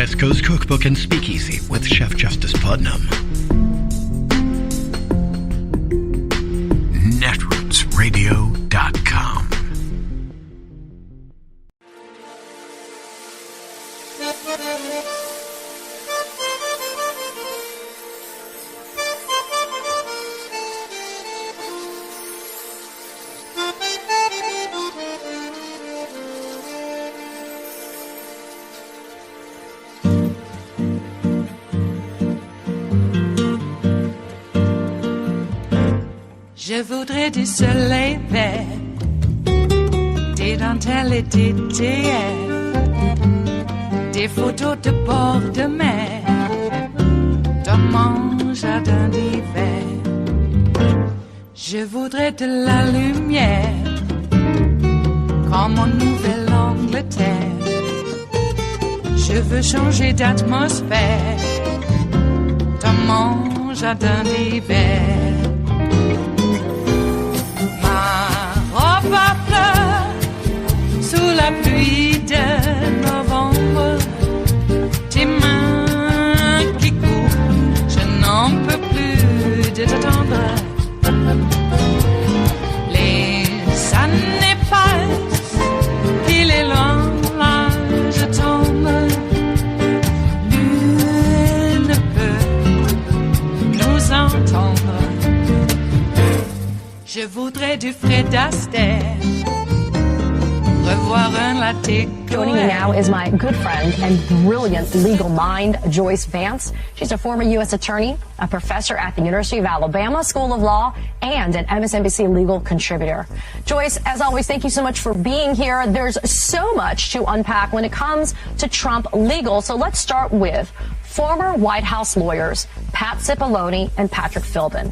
West Coast Cookbook and Speakeasy with Chef Justice Putnam. Netrootsradio.com. Je voudrais du soleil vert, des dentelles et des théères, des photos de bord de mer, dans mon jardin d'hiver. Je voudrais de la lumière, comme en Nouvelle-Angleterre. Je veux changer d'atmosphère, dans mon jardin d'hiver. Ma fleur sous la pluie de novembre, tes mains qui courent, je n'en peux plus de t'attendre. Les années passent, il est loin, là je tombe. Nul ne peut nous entendre. Je voudrais du Fred Astaire, revoir un latte. Joining me now is my good friend and brilliant legal mind, Joyce Vance. She's a former U.S. attorney, a professor at the University of Alabama School of Law, and an MSNBC legal contributor. Joyce, as always, thank you so much for being here. There's so much to unpack when it comes to Trump legal. So let's start with former White House lawyers Pat Cipollone and Patrick Philbin.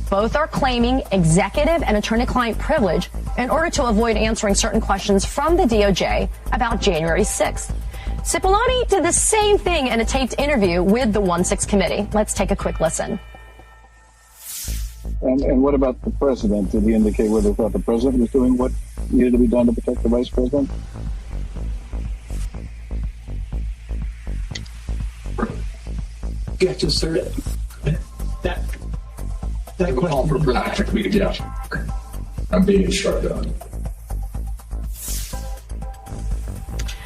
Both are claiming executive and attorney-client privilege in order to avoid answering certain questions from the DOJ about January 6th. Cipollone did the same thing in a taped interview with the 1-6 committee. Let's take a quick listen. And what about the president? Did he indicate whether he thought the president was doing what needed to be done to protect the vice president? Yeah, just sir. That call for Patrick me to get out. I'm being instructed on it.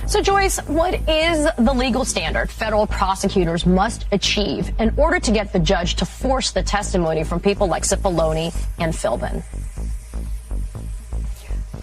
So, Joyce, what is the legal standard federal prosecutors must achieve in order to get the judge to force the testimony from people like Cipollone and Philbin?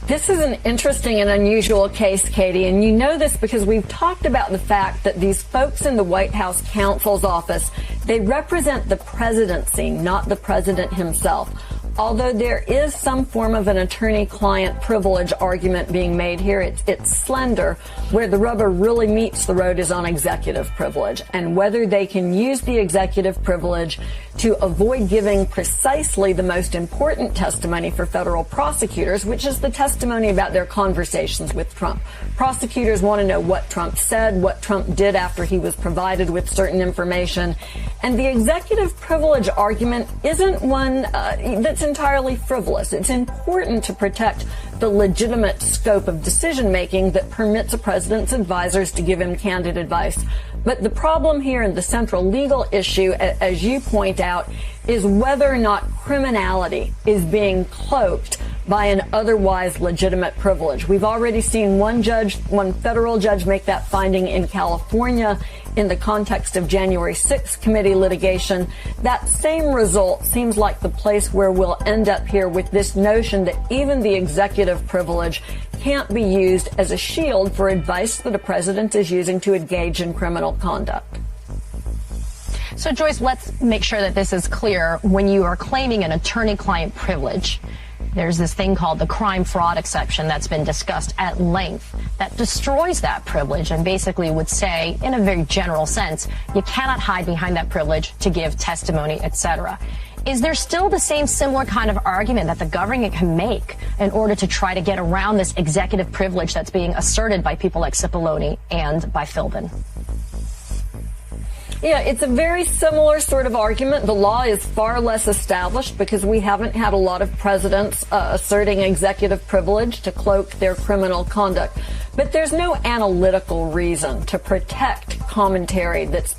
This is an interesting and unusual case, Katie, and you know this because we've talked about the fact that these folks in the White House counsel's office, they represent the presidency, not the president himself. Although there is some form of an attorney-client privilege argument being made here, it's slender. Where the rubber really meets the road is on executive privilege and whether they can use the executive privilege to avoid giving precisely the most important testimony for federal prosecutors, which is the testimony about their conversations with Trump. Prosecutors want to know what Trump said, what Trump did after he was provided with certain information. And the executive privilege argument isn't one that's entirely frivolous. It's important to protect the legitimate scope of decision-making that permits a president's advisors to give him candid advice. But the problem here and the central legal issue, as you point out, is whether or not criminality is being cloaked by an otherwise legitimate privilege. We've already seen one federal judge make that finding in California in the context of January 6th committee litigation. That same result seems like the place where we'll end up here with this notion that even the executive privilege can't be used as a shield for advice that a president is using to engage in criminal conduct. So, Joyce, let's make sure that this is clear. When you are claiming an attorney-client privilege, there's this thing called the crime fraud exception that's been discussed at length that destroys that privilege and basically would say, in a very general sense, you cannot hide behind that privilege to give testimony, etc. Is there still the same similar kind of argument that the government can make in order to try to get around this executive privilege that's being asserted by people like Cipollone and by Philbin? Yeah, it's a very similar sort of argument. The law is far less established because we haven't had a lot of presidents asserting executive privilege to cloak their criminal conduct. But there's no analytical reason to protect commentary that's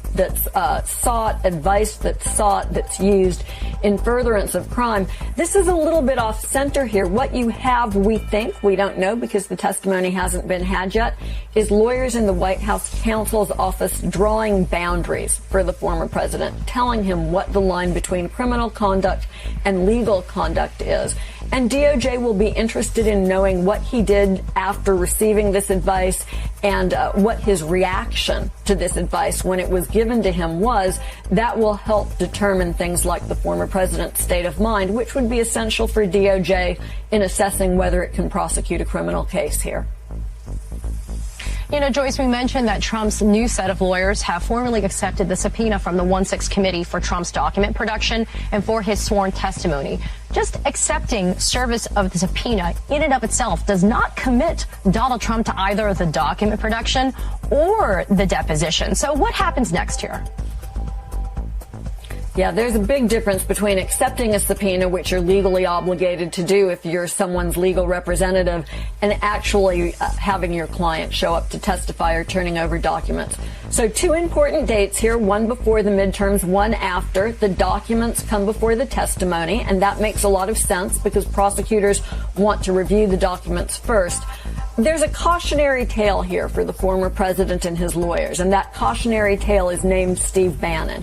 sought, advice that's sought, that's used in furtherance of crime. This is a little bit off center here. What you have, we think, we don't know because the testimony hasn't been had yet, is lawyers in the White House counsel's office drawing boundaries for the former president, telling him what the line between criminal conduct and legal conduct is. And DOJ will be interested in knowing what he did after receiving this advice and what his reaction to this advice when it was given to him was. That will help determine things like the former president's state of mind, which would be essential for DOJ in assessing whether it can prosecute a criminal case here. You know, Joyce, we mentioned that Trump's new set of lawyers have formally accepted the subpoena from the 1-6 committee for Trump's document production and for his sworn testimony. Just accepting service of the subpoena in and of itself does not commit Donald Trump to either the document production or the deposition. So what happens next here? Yeah, there's a big difference between accepting a subpoena, which you're legally obligated to do if you're someone's legal representative, and actually having your client show up to testify or turning over documents. So 2 important dates here, one before the midterms, one after. The documents come before the testimony, and that makes a lot of sense because prosecutors want to review the documents first. There's a cautionary tale here for the former president and his lawyers, and that cautionary tale is named Steve Bannon.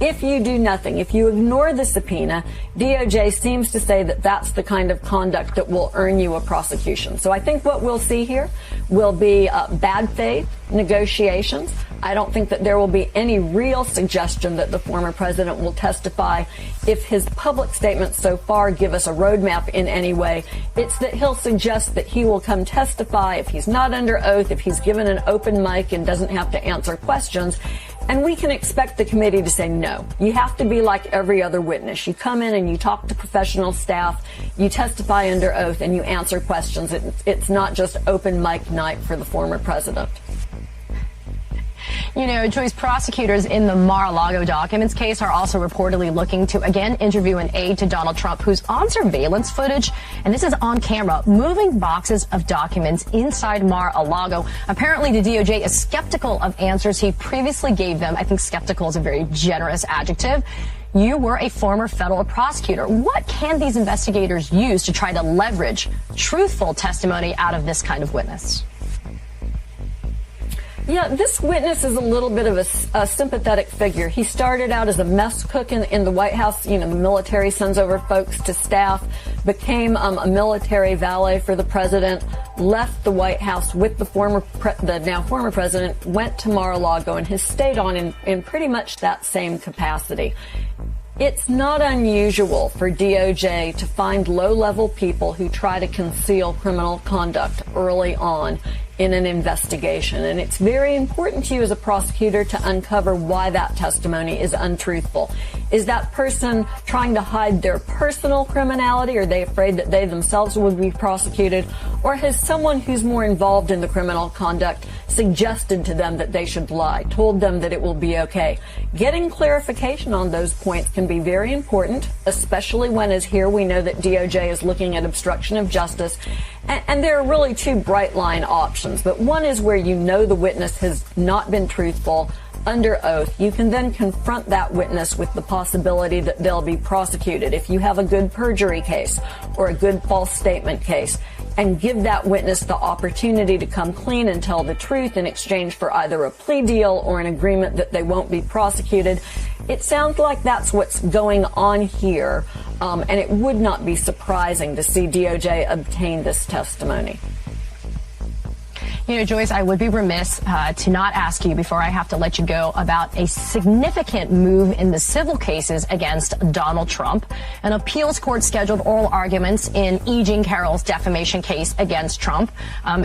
If you do nothing, if you ignore the subpoena, DOJ seems to say that that's the kind of conduct that will earn you a prosecution. So I think what we'll see here will be bad faith negotiations. I don't think that there will be any real suggestion that the former president will testify. If his public statements so far give us a roadmap in any way, it's that he'll suggest that he will come testify if he's not under oath, if he's given an open mic and doesn't have to answer questions. And we can expect the committee to say no. You have to be like every other witness. You come in and you talk to professional staff, you testify under oath, and you answer questions. It's not just open mic night for the former president. You know, Joyce, prosecutors in the Mar-a-Lago documents case are also reportedly looking to, again, interview an aide to Donald Trump who's on surveillance footage, and this is on camera, moving boxes of documents inside Mar-a-Lago. Apparently, the DOJ is skeptical of answers he previously gave them. I think skeptical is a very generous adjective. You were a former federal prosecutor. What can these investigators use to try to leverage truthful testimony out of this kind of witness? Yeah, this witness is a little bit of a sympathetic figure. He started out as a mess cook in the White House. You know, the military sends over folks to staff, became a military valet for the president, left the White House with the now former president, went to Mar-a-Lago, and has stayed on in pretty much that same capacity. It's not unusual for DOJ to find low-level people who try to conceal criminal conduct early on in an investigation. And it's very important to you as a prosecutor to uncover why that testimony is untruthful. Is that person trying to hide their personal criminality? Are they afraid that they themselves would be prosecuted? Or has someone who's more involved in the criminal conduct suggested to them that they should lie, told them that it will be okay? Getting clarification on those points can be very important, especially when, as here, we know that DOJ is looking at obstruction of justice. And there are really 2 bright line options. But one is where you know the witness has not been truthful under oath. You can then confront that witness with the possibility that they'll be prosecuted. If you have a good perjury case or a good false statement case, and give that witness the opportunity to come clean and tell the truth in exchange for either a plea deal or an agreement that they won't be prosecuted. It sounds like that's what's going on here, and it would not be surprising to see DOJ obtain this testimony. You know, Joyce, I would be remiss to not ask you before I have to let you go about a significant move in the civil cases against Donald Trump. An appeals court scheduled oral arguments in E. Jean Carroll's defamation case against Trump.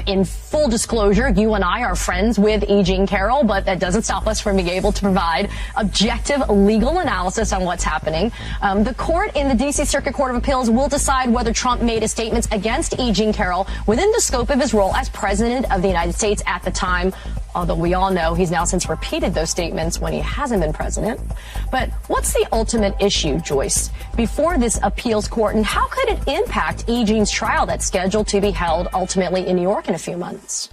In full disclosure, you and I are friends with E. Jean Carroll, but that doesn't stop us from being able to provide objective legal analysis on what's happening. The court in the D.C. Circuit Court of Appeals will decide whether Trump made his statements against E. Jean Carroll within the scope of his role as president of the United States at the time, although we all know he's now since repeated those statements when he hasn't been president. But what's the ultimate issue, Joyce, before this appeals court, and how could it impact E. Jean's trial that's scheduled to be held ultimately in New York in a few months?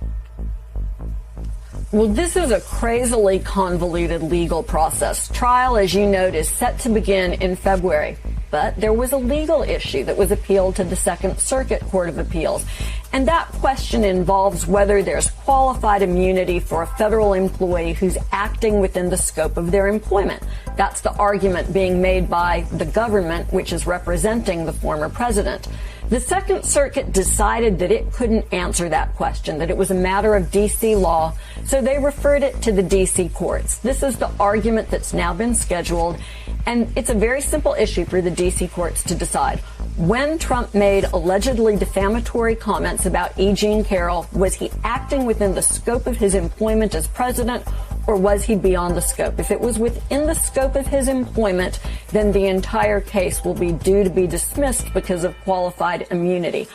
Well, this is a crazily convoluted legal process. Trial, as you note, is set to begin in February. But there was a legal issue that was appealed to the Second Circuit Court of Appeals. And that question involves whether there's qualified immunity for a federal employee who's acting within the scope of their employment. That's the argument being made by the government, which is representing the former president. The Second Circuit decided that it couldn't answer that question, that it was a matter of D.C. law, so they referred it to the D.C. courts. This is the argument that's now been scheduled, and it's a very simple issue for the D.C. courts to decide. When Trump made allegedly defamatory comments about E. Jean Carroll, was he acting within the scope of his employment as president, or was he beyond the scope? If it was within the scope of his employment, then the entire case will be due to be dismissed because of qualified immunity.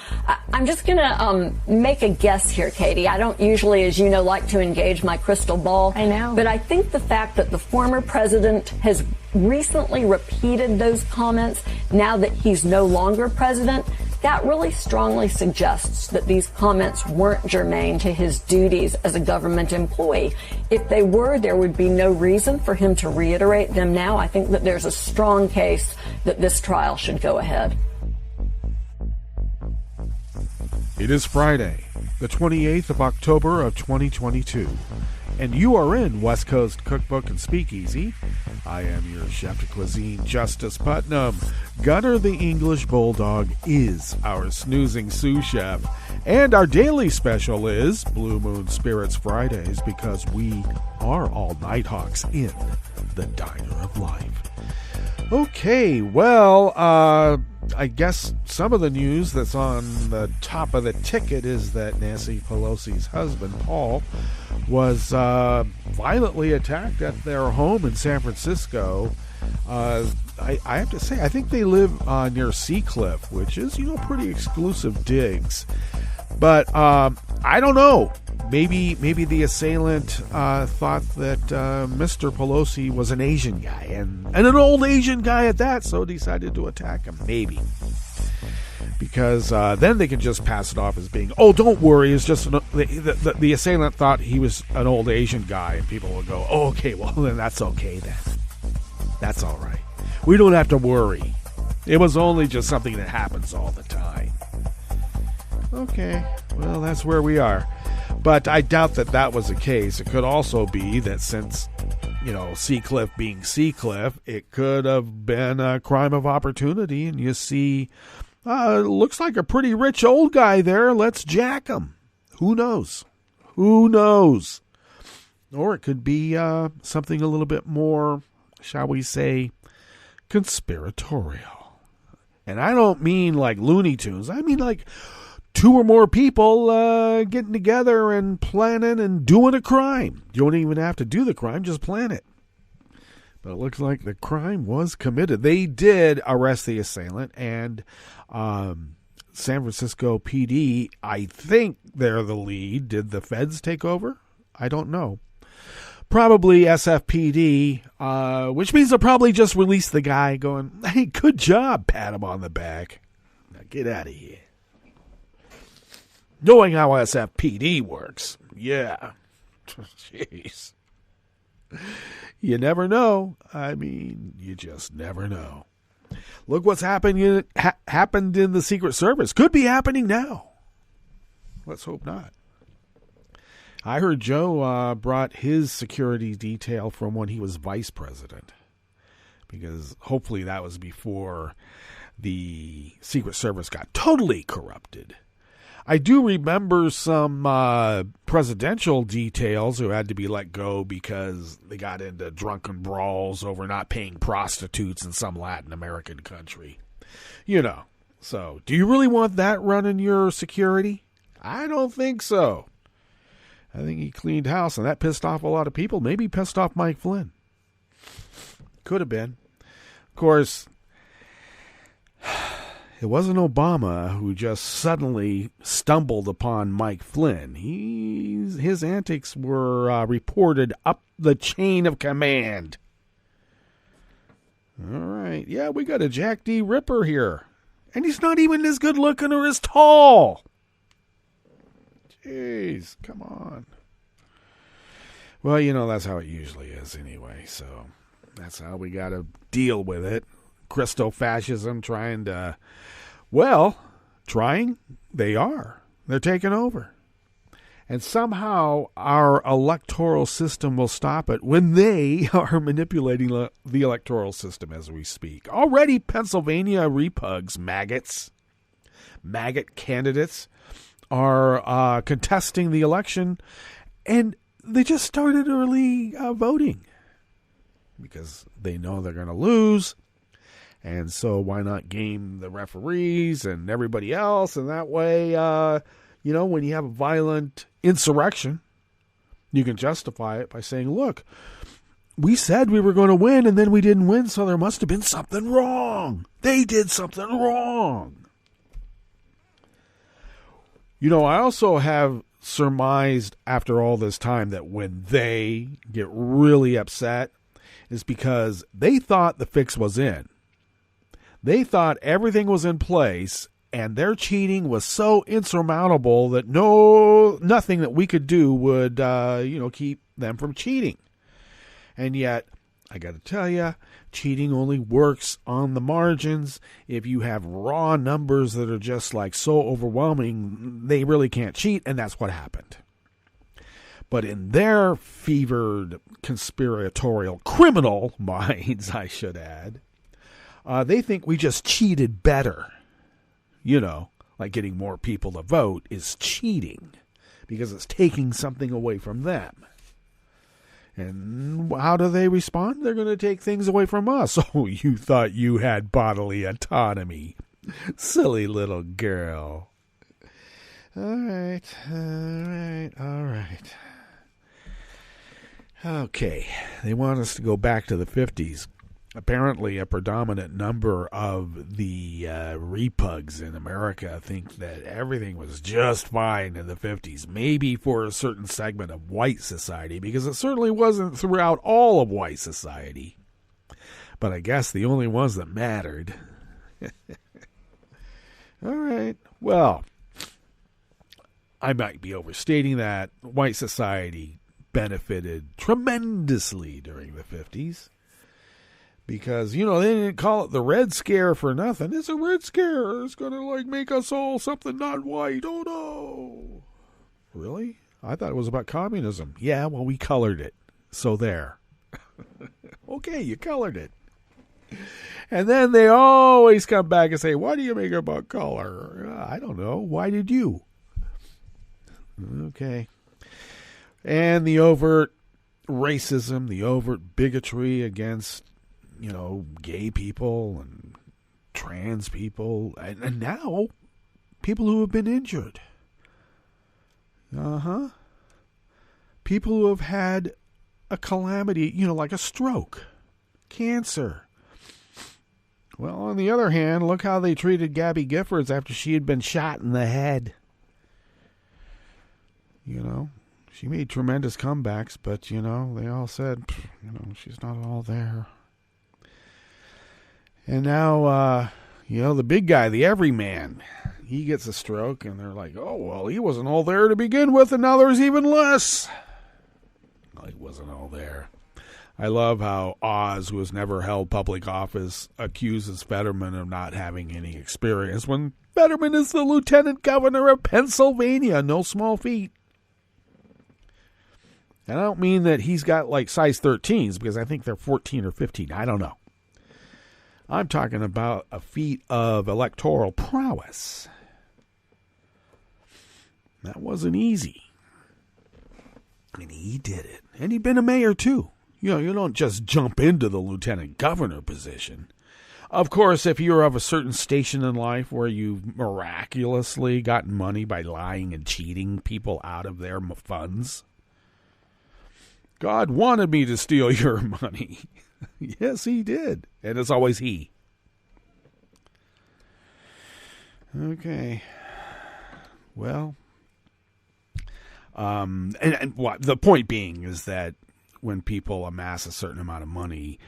I'm just going to make a guess here, Katie. I don't usually, as you know, like to engage my crystal ball. I know. But I think the fact that the former president has recently repeated those comments now that he's no longer president, that really strongly suggests that these comments weren't germane to his duties as a government employee. If they were, there would be no reason for him to reiterate them now. I think that there's a strong case that this trial should go ahead. It is Friday, the 28th of October of 2022, and you are in West Coast Cookbook and Speakeasy. I am your chef de cuisine, Justice Putnam. Gunner the English Bulldog is our snoozing sous chef, and our daily special is Blue Moon Spirits Fridays, because we are all Nighthawks in the Diner of Life. Okay, well, I guess some of the news that's on the top of the ticket is that Nancy Pelosi's husband, Paul, was violently attacked at their home in San Francisco. I have to say, I think they live near Seacliff, which is, pretty exclusive digs. But I don't know. Maybe the assailant thought that Mr. Pelosi was an Asian guy, and an old Asian guy at that, so decided to attack him. Maybe. Because then they can just pass it off as being, oh, don't worry, it's just the assailant thought he was an old Asian guy, and people will go, oh, okay, well, then that's okay then. That's all right. We don't have to worry. It was only just something that happens all the time. Okay, well, that's where we are. But I doubt that was the case. It could also be that since, Seacliff being Seacliff, it could have been a crime of opportunity, and you see, looks like a pretty rich old guy there. Let's jack him. Who knows? Who knows? Or it could be something a little bit more, shall we say, conspiratorial. And I don't mean like Looney Tunes. I mean like two or more people getting together and planning and doing a crime. You don't even have to do the crime, just plan it. But it looks like the crime was committed. They did arrest the assailant, and San Francisco PD, I think they're the lead. Did the feds take over? I don't know. Probably SFPD, which means they'll probably just release the guy going, hey, good job, pat him on the back. Now get out of here. Knowing how SFPD works, yeah. Jeez. You never know. I mean, you just never know. Look what's happened in the Secret Service. Could be happening now. Let's hope not. I heard Joe brought his security detail from when he was vice president, because hopefully that was before the Secret Service got totally corrupted. I do remember some presidential details who had to be let go because they got into drunken brawls over not paying prostitutes in some Latin American country. So do you really want that running your security? I don't think so. I think he cleaned house, and that pissed off a lot of people. Maybe pissed off Mike Flynn. Could have been. Of course, it wasn't Obama who just suddenly stumbled upon Mike Flynn. His antics were reported up the chain of command. All right. Yeah, we got a Jack D. Ripper here. And he's not even as good looking or as tall. Jeez, come on. Well, that's how it usually is anyway. So that's how we got to deal with it. Christo-fascism trying, they are. They're taking over. And somehow our electoral system will stop it when they are manipulating the electoral system as we speak. Already Pennsylvania repugs, maggot candidates are contesting the election, and they just started early voting because they know they're going to lose. And so why not game the referees and everybody else? And that way, when you have a violent insurrection, you can justify it by saying, look, we said we were going to win and then we didn't win, so there must have been something wrong. They did something wrong. I also have surmised after all this time that when they get really upset is because they thought the fix was in. They thought everything was in place and their cheating was so insurmountable that nothing that we could do would, keep them from cheating. And yet, I got to tell you, cheating only works on the margins. If you have raw numbers that are just like so overwhelming, they really can't cheat, and that's what happened. But in their fevered, conspiratorial, criminal minds, I should add, they think we just cheated better. Like getting more people to vote is cheating because it's taking something away from them. And how do they respond? They're going to take things away from us. Oh, you thought you had bodily autonomy. Silly little girl. All right. Okay. They want us to go back to the 50s. Apparently, a predominant number of the repugs in America think that everything was just fine in the 50s, maybe for a certain segment of white society, because it certainly wasn't throughout all of white society. But I guess the only ones that mattered. All right. Well, I might be overstating that. White society benefited tremendously during the 50s. Because, they didn't call it the Red Scare for nothing. It's a Red Scare. It's going to, make us all something not white. Oh, no. Really? I thought it was about communism. Yeah, well, we colored it. So there. Okay, you colored it. And then they always come back and say, why do you make it about color? I don't know. Why did you? Okay. And the overt racism, the overt bigotry against gay people and trans people, and now people who have been injured. People who have had a calamity, like a stroke, cancer. Well, on the other hand, look how they treated Gabby Giffords after she had been shot in the head. She made tremendous comebacks, but, they all said, she's not all there. And now, the big guy, the everyman, he gets a stroke, and they're like, oh, well, he wasn't all there to begin with, and now there's even less. Well, he wasn't all there. I love how Oz, who has never held public office, accuses Fetterman of not having any experience, when Fetterman is the lieutenant governor of Pennsylvania. No small feat. And I don't mean that he's got, size 13s, because I think they're 14 or 15. I don't know. I'm talking about a feat of electoral prowess. That wasn't easy. And he did it. And he'd been a mayor, too. You don't just jump into the lieutenant governor position. Of course, if you're of a certain station in life where you've miraculously gotten money by lying and cheating people out of their funds, God wanted me to steal your money. Yes, he did. And it's always he. Okay. Well, and what the point being is that when people amass a certain amount of money,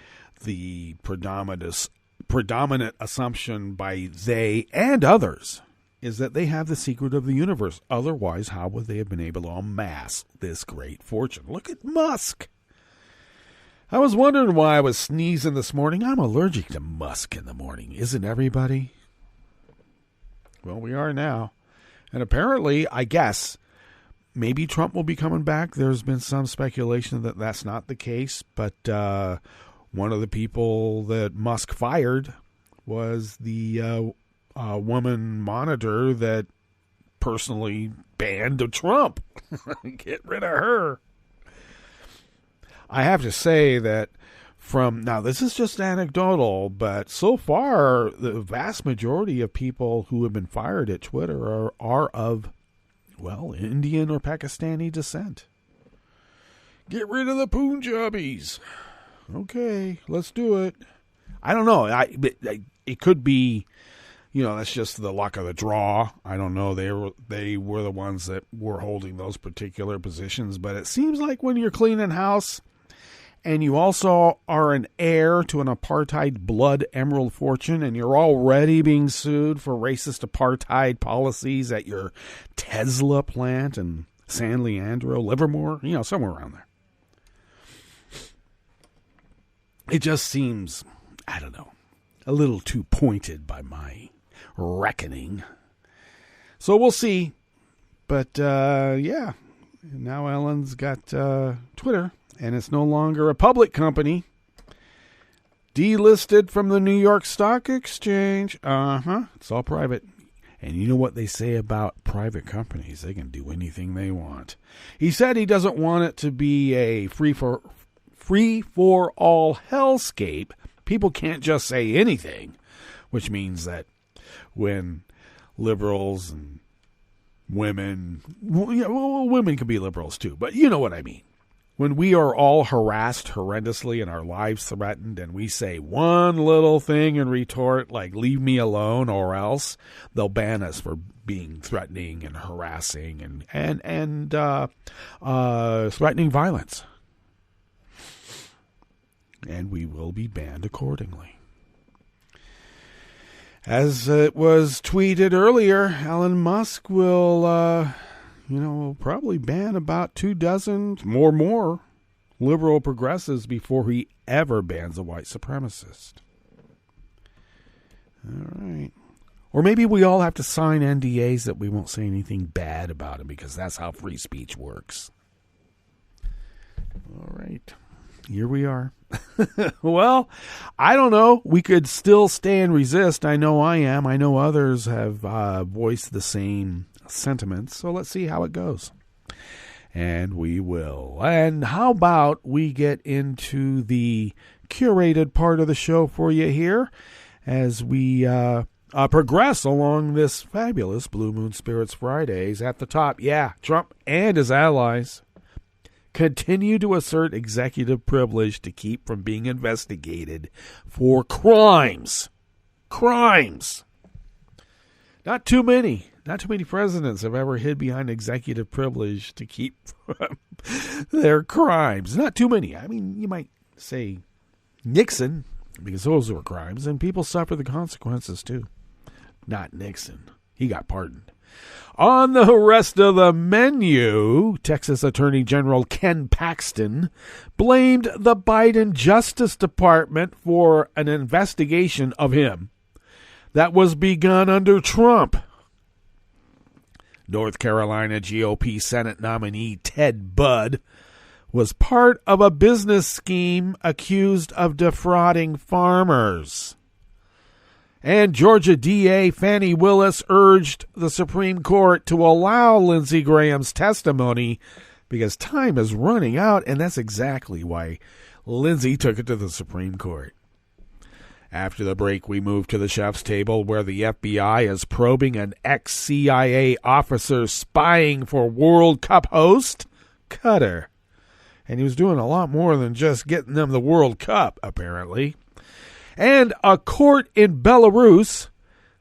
the predominant assumption by they and others is that they have the secret of the universe. Otherwise, how would they have been able to amass this great fortune? Look at Musk. I was wondering why I was sneezing this morning. I'm allergic to Musk in the morning. Isn't everybody? Well, we are now. And apparently, I guess, maybe Trump will be coming back. There's been some speculation that that's not the case. But one of the people that Musk fired was the woman monitor that personally banned Trump. Get rid of her. I have to say that now this is just anecdotal, but so far the vast majority of people who have been fired at Twitter are of, well, Indian or Pakistani descent. Get rid of the Punjabis. Okay, let's do it. I don't know. It could be, that's just the luck of the draw. I don't know. They were the ones that were holding those particular positions, but it seems like when you're cleaning house, and you also are an heir to an apartheid blood emerald fortune, and you're already being sued for racist apartheid policies at your Tesla plant in San Leandro, Livermore, somewhere around there. It just seems, I don't know, a little too pointed by my reckoning. So we'll see. But, yeah, now Ellen's got Twitter. And it's no longer a public company. Delisted from the New York Stock Exchange. It's all private. And you know what they say about private companies? They can do anything they want. He said he doesn't want it to be a free-for-all hellscape. People can't just say anything. Which means that when liberals and women... Well, women can be liberals too, but you know what I mean. When we are all harassed horrendously and our lives threatened and we say one little thing in retort like leave me alone or else, they'll ban us for being threatening and harassing and threatening violence. And we will be banned accordingly. As it was tweeted earlier, Elon Musk will... we'll probably ban about 24 more liberal progressives before he ever bans a white supremacist. All right. Or maybe we all have to sign NDAs that we won't say anything bad about him because that's how free speech works. All right. Here we are. Well, I don't know. We could still stay and resist. I know I am. I know others have voiced the same sentiments. So let's see how it goes. And we will. And how about we get into the curated part of the show for you here as we progress along this fabulous Blue Moon Spirits Fridays. At the top, Trump and his allies continue to assert executive privilege to keep from being investigated for crimes. Crimes. Not too many presidents have ever hid behind executive privilege to keep from their crimes. Not too many. I mean, you might say Nixon, because those were crimes, and people suffer the consequences too. Not Nixon. He got pardoned. On the rest of the menu, Texas Attorney General Ken Paxton blamed the Biden Justice Department for an investigation of him that was begun under Trump. North Carolina GOP Senate nominee Ted Budd was part of a business scheme accused of defrauding farmers. And Georgia DA Fani Willis urged the Supreme Court to allow Lindsey Graham's testimony because time is running out, and that's exactly why Lindsey took it to the Supreme Court. After the break, we move to the chef's table where the FBI is probing an ex-CIA officer spying for World Cup host Qatar. And he was doing a lot more than just getting them the World Cup, apparently. And a court in Belarus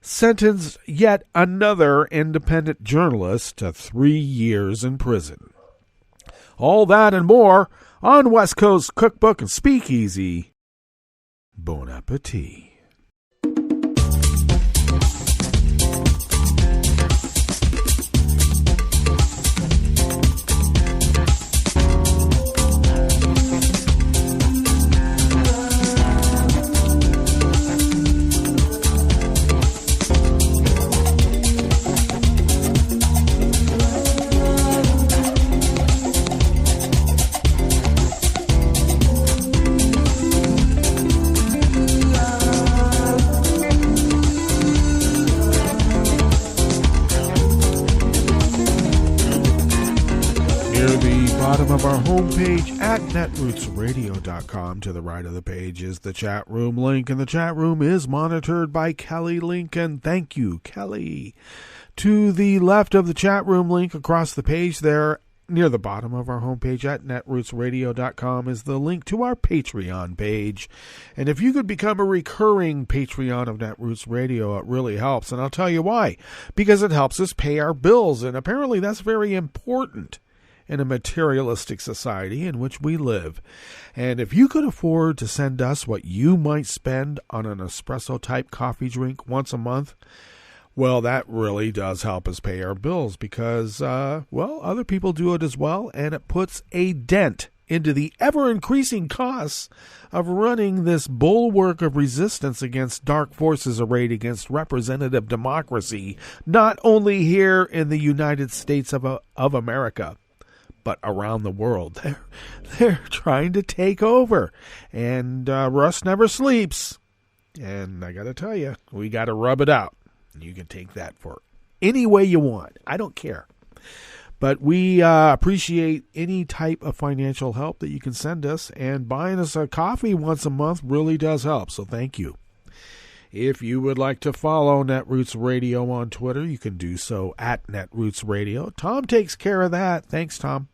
sentenced yet another independent journalist to 3 years in prison. All that and more on West Coast Cookbook and Speakeasy. Bon appetit. Near the bottom of our homepage at netrootsradio.com, to the right of the page is the chat room link, and the chat room is monitored by Kelly Lincoln. Thank you, Kelly. To the left of the chat room link across the page there, near the bottom of our homepage at netrootsradio.com, is the link to our Patreon page. And if you could become a recurring Patreon of Netroots Radio, it really helps. And I'll tell you why. Because it helps us pay our bills. And apparently that's very important in a materialistic society in which we live. And if you could afford to send us what you might spend on an espresso-type coffee drink once a month, well, that really does help us pay our bills because, other people do it as well, and it puts a dent into the ever-increasing costs of running this bulwark of resistance against dark forces arrayed against representative democracy, not only here in the United States of America, but around the world. They're trying to take over, and Russ never sleeps. And I got to tell you, we got to rub it out. You can take that for any way you want. I don't care. But we appreciate any type of financial help that you can send us, and buying us a coffee once a month really does help, so thank you. If you would like to follow Netroots Radio on Twitter, you can do so at Netroots Radio. Tom takes care of that. Thanks, Tom.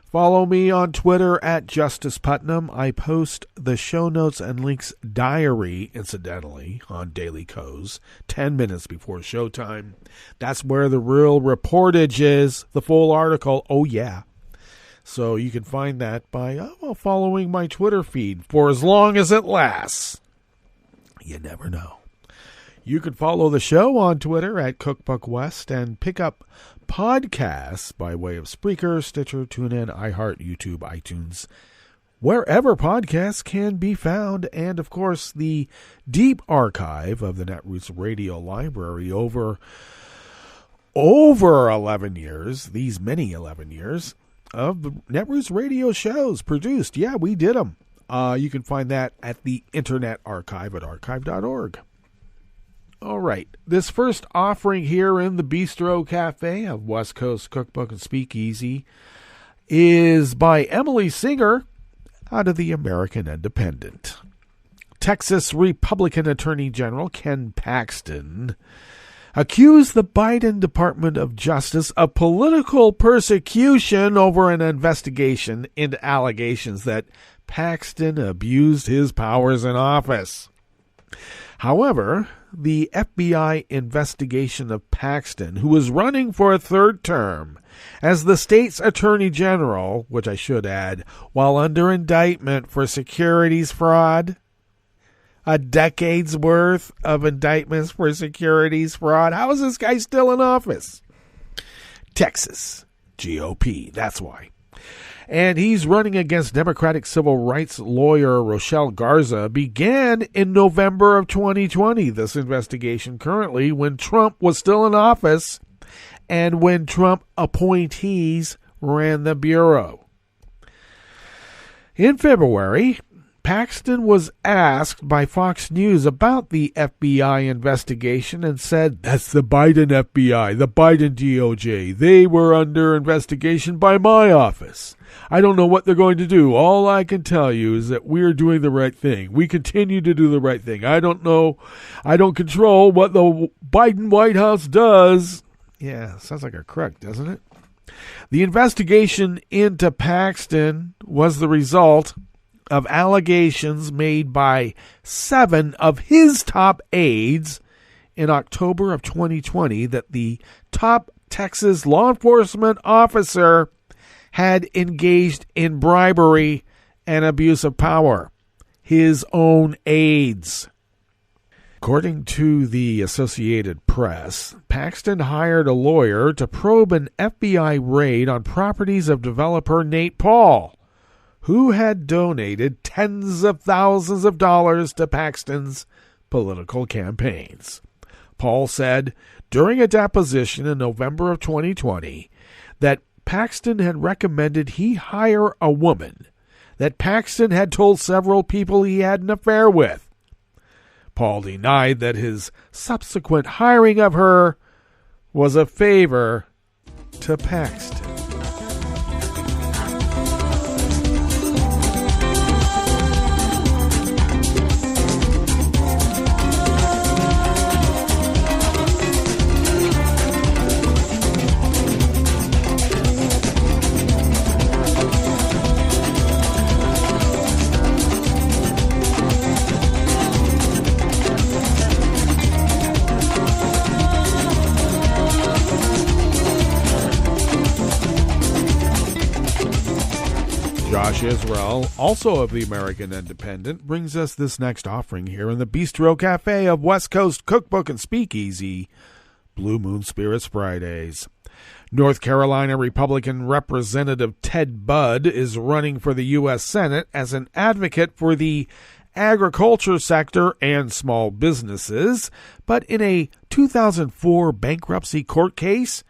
Follow me on Twitter at Justice Putnam. I post the show notes and links diary, incidentally, on Daily Co's 10 minutes before showtime. That's where the real reportage is, the full article. Oh, yeah. So you can find that by following my Twitter feed for as long as it lasts. You never know. You can follow the show on Twitter at Cookbook West and pick up podcasts by way of Spreaker, Stitcher, TuneIn, iHeart, YouTube, iTunes, wherever podcasts can be found. And, of course, the deep archive of the Netroots Radio Library over 11 years, these many 11 years, of the Netroots Radio shows produced. Yeah, we did them. You can find that at the Internet Archive at archive.org. All right, this first offering here in the Bistro Cafe of West Coast Cookbook and Speakeasy is by Emily Singer out of the American Independent. Texas Republican Attorney General Ken Paxton accused the Biden Department of Justice of political persecution over an investigation into allegations that Paxton abused his powers in office. However, the FBI investigation of Paxton, who was running for a third term as the state's attorney general, which I should add, while under indictment for securities fraud, a decade's worth of indictments for securities fraud. How is this guy still in office? Texas GOP, that's why. And he's running against Democratic civil rights lawyer Rochelle Garza, began in November of 2020, this investigation currently, when Trump was still in office and when Trump appointees ran the Bureau. In February, Paxton was asked by Fox News about the FBI investigation and said, "That's the Biden FBI, the Biden DOJ. They were under investigation by my office. I don't know what they're going to do. All I can tell you is that we're doing the right thing. We continue to do the right thing. I don't know. I don't control what the Biden White House does." Yeah, sounds like a crook, doesn't it? The investigation into Paxton was the result of allegations made by 7 of his top aides in October of 2020 that the top Texas law enforcement officer had engaged in bribery and abuse of power. His own aides. According to the Associated Press, Paxton hired a lawyer to probe an FBI raid on properties of developer Nate Paul, who had donated tens of thousands of dollars to Paxton's political campaigns. Paul said during a deposition in November of 2020 that Paxton had recommended he hire a woman that Paxton had told several people he had an affair with. Paul denied that his subsequent hiring of her was a favor to Paxton. Josh Israel, also of the American Independent, brings us this next offering here in the Bistro Cafe of West Coast Cookbook and Speakeasy, Blue Moon Spirits Fridays. North Carolina Republican Representative Ted Budd is running for the U.S. Senate as an advocate for the agriculture sector and small businesses, but in a 2004 bankruptcy court case,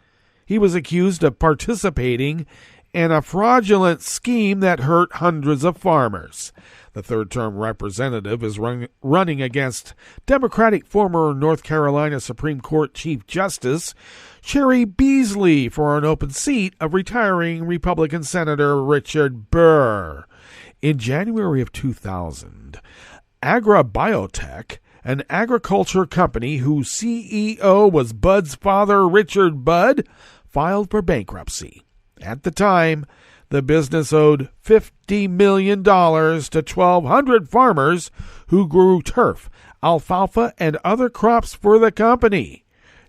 he was accused of participating in a fraudulent scheme that hurt hundreds of farmers. The third-term representative is running against Democratic former North Carolina Supreme Court Chief Justice Cheri Beasley for an open seat of retiring Republican Senator Richard Burr. In January of 2000, AgriBiotech, an agriculture company whose CEO was Budd's father, Richard Budd, filed for bankruptcy. At the time, the business owed $50 million to 1,200 farmers who grew turf, alfalfa, and other crops for the company.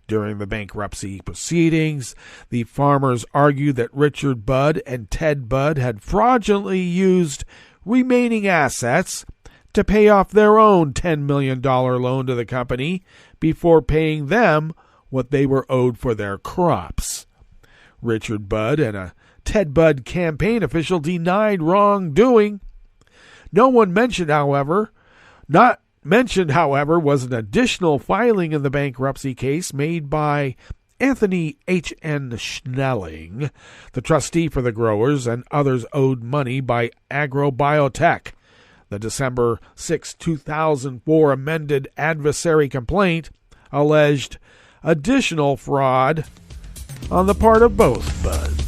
During the bankruptcy proceedings, the farmers argued that Richard Budd and Ted Budd had fraudulently used remaining assets to pay off their own $10 million loan to the company before paying them what they were owed for their crops. Richard Budd and a Ted Budd campaign official denied wrongdoing. Not mentioned, however, was an additional filing in the bankruptcy case made by Anthony H.N. Schnelling, the trustee for the growers, and others owed money by AgriBiotech. The December 6, 2004 amended adversary complaint alleged additional fraud on the part of both Budds.